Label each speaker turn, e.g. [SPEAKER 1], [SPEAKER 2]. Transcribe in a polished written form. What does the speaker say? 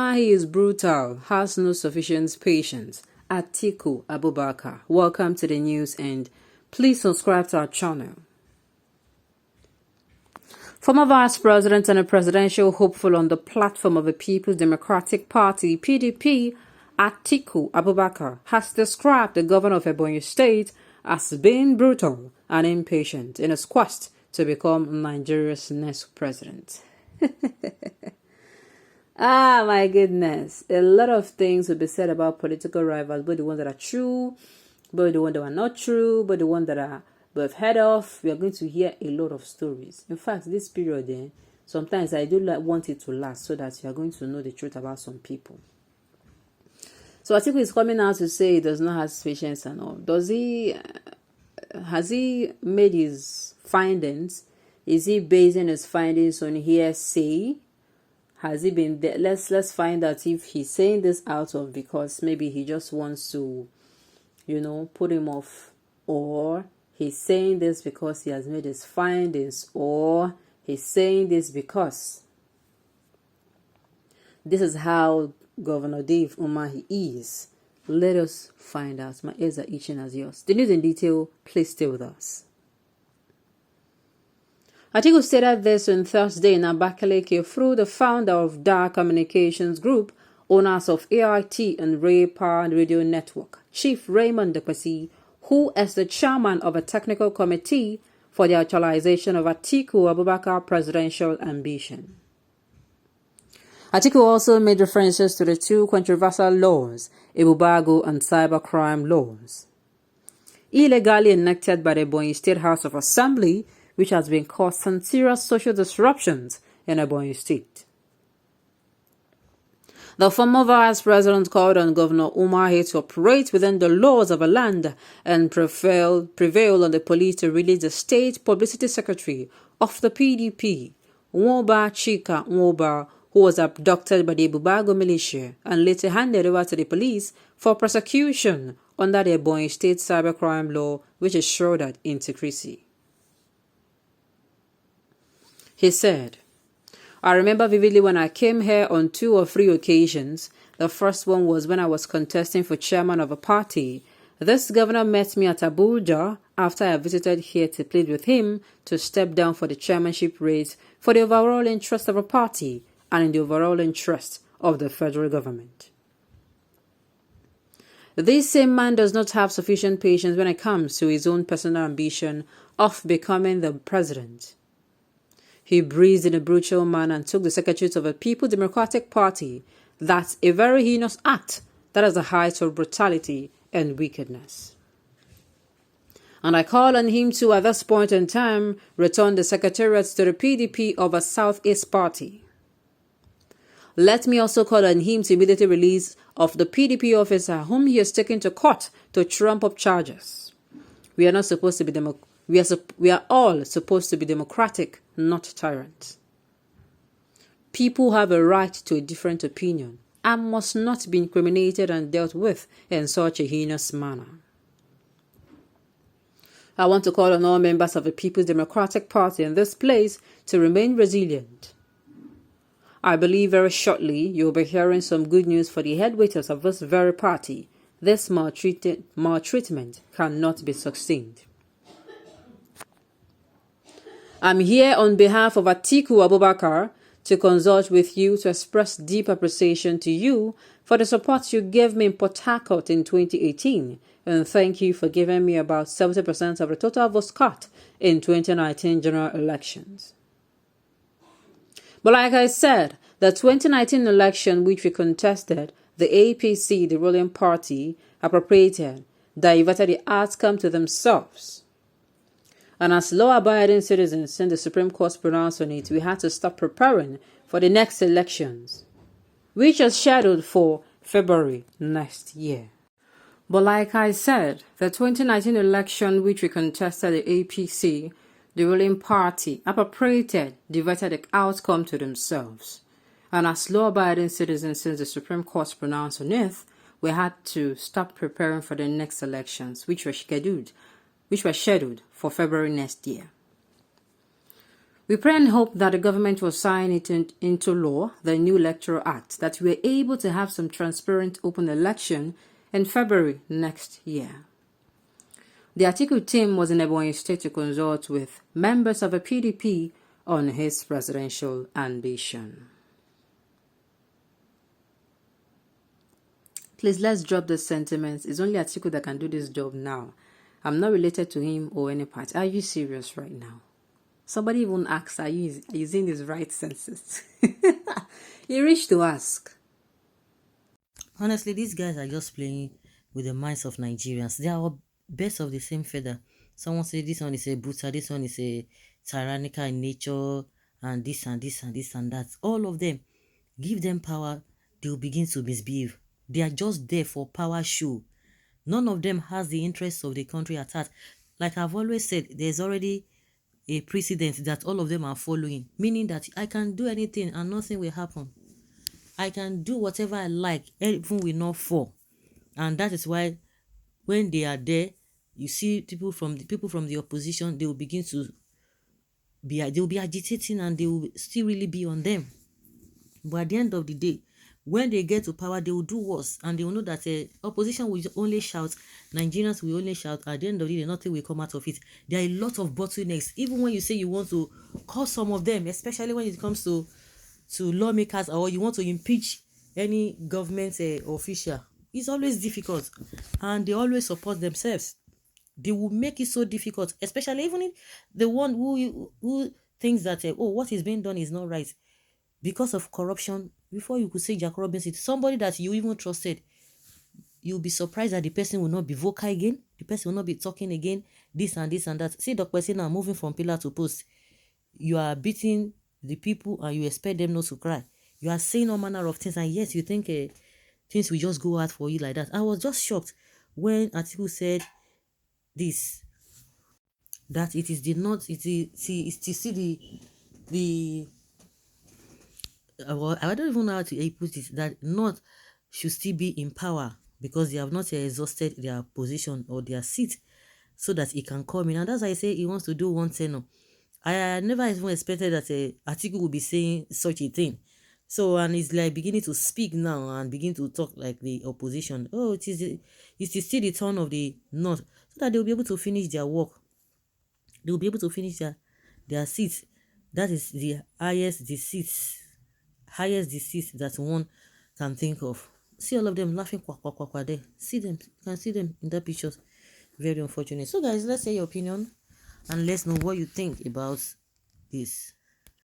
[SPEAKER 1] UMAHI is brutal, has no sufficient patience. ATIKU Abubakar. Welcome to the news and please subscribe to our channel. Former Vice President and a presidential hopeful on the platform of the People's Democratic Party, PDP, ATIKU Abubakar, has described the governor of Ebonyi State as being brutal and impatient in his quest to become Nigeria's next president. Ah, my goodness. A lot of things will be said about political rivals, both the ones that are true, both the ones that are not true, both the ones that we've heard of. We are going to hear a lot of stories. In fact, this period, sometimes I do want it to last so that you are going to know the truth about some people. So Atiku is coming out to say he does not have patience and all. Has he made his findings? Is he basing his findings on hearsay? Has he been there? Let's find out if he's saying this out of because maybe he just wants to, put him off, or he's saying this because he has made his findings, or he's saying this because this is how Governor Dave Umahi is. Let us find out. My ears are itching as yours. The news in detail, please stay with us. Atiku stated this on Thursday in Abakaliki through the founder of DAR Communications Group, owners of AIT and Ray Power Radio Network, Chief Raymond Dekwesi, who is the chairman of a technical committee for the actualization of Atiku Abubakar presidential ambition. Atiku also made references to the two controversial laws, Ebubago and cybercrime laws, illegally enacted by the Ebonyi State House of Assembly, which has been causing serious social disruptions in Ebonyi State. The former vice president called on Governor UMAHI to operate within the laws of a land and prevail on the police to release the state publicity secretary of the PDP, Nwoba Chika Nwoba, who was abducted by the Ebubago militia and later handed over to the police for prosecution under the Ebonyi State cybercrime law, which is shrouded in secrecy. He said, I remember vividly when I came here on 2 or 3 occasions. The first one was when I was contesting for chairman of a party. This governor met me at Abuja after I visited here to plead with him to step down for the chairmanship race for the overall interest of a party and in the overall interest of the federal government. This same man does not have sufficient patience when it comes to his own personal ambition of becoming the president. He breathed in a brutal manner and took the secretariat of a People's Democratic Party. That's a very heinous act. That is the height of brutality and wickedness. And I call on him to, at this point in time, return the secretariat to the PDP of a Southeast Party. Let me also call on him to immediately release of the PDP officer whom he has taken to court to trump up charges. We are not supposed to be we are all supposed to be democratic, not tyrants. People have a right to a different opinion and must not be incriminated and dealt with in such a heinous manner. I want to call on all members of the People's Democratic Party in this place to remain resilient. I believe very shortly you'll be hearing some good news for the headwaiters of this very party. This maltreatment cannot be sustained. I'm here on behalf of Atiku Abubakar to consult with you to express deep appreciation to you for the support you gave me in Port Harcourt in 2018, and thank you for giving me about 70% of the total votes cast in 2019 general elections. But like I said, the 2019 election which we contested, the APC, the ruling party, appropriated, diverted the outcome to themselves. And as law-abiding citizens, since the Supreme Court's pronounced on it, we had to stop preparing for the next elections, which is scheduled for February next year. But like I said, the 2019 election which we contested, the APC, the ruling party, appropriated, diverted the outcome to themselves. And as law-abiding citizens, since the Supreme Court's pronounced on it, we had to stop preparing for the next elections, which were scheduled for February next year. We pray and hope that the government will sign it into law, the new Electoral Act, that we are able to have some transparent open election in February next year. The ATIKU team was in Ebonyi State to consult with members of the PDP on his presidential ambition. Please, let's drop the sentiments. It's only ATIKU that can do this job now. I'm not related to him or any part. Are you serious right now? Somebody even asked, are you using his right senses? He reached to ask.
[SPEAKER 2] Honestly, these guys are just playing with the minds of Nigerians. They are all birds of the same feather. Someone say this one is a brutal, this one is a tyrannical in nature, and this and this and this and that. All of them, give them power, they will begin to misbehave. They are just there for power show. None of them has the interests of the country at heart. Like I've always said, there's already a precedent that all of them are following, meaning that I can do anything and nothing will happen. I can do whatever I like, even will not fall. And that is why when they are there, you see people from the opposition, they will begin to they will be agitating and they will still really be on them. But at the end of the day, when they get to power, they will do worse, and they will know that opposition will only shout, Nigerians will only shout. At the end of the day, nothing will come out of it. There are a lot of bottlenecks. Even when you say you want to call some of them, especially when it comes to lawmakers, or you want to impeach any government official, it's always difficult, and they always support themselves. They will make it so difficult, especially even if the one who thinks that what is being done is not right. Because of corruption, before you could say Jack Robinson, somebody that you even trusted, you'll be surprised that the person will not be vocal again, the person will not be talking again, this and this and that. See Dr. Person now moving from pillar to post. You are beating the people and you expect them not to cry. You are saying all manner of things, and yes, you think things will just go out for you like that. I was just shocked when ATIKU said this, that it is the not, it is to see the I don't even know how to put it, that North should still be in power because they have not exhausted their position or their seat so that he can come in. And that's why I say he wants to do one tenure. I never even expected that Atiku would be saying such a thing. So, and he's like beginning to speak now and begin to talk like the opposition. Oh, it is still the turn of the North, so that they'll be able to finish their work. They'll be able to finish their seats. That is the highest disease that one can think of. See all of them laughing quack there. See them, you can see them in the pictures. Very unfortunate. So guys, let's say your opinion and let's know what you think about this.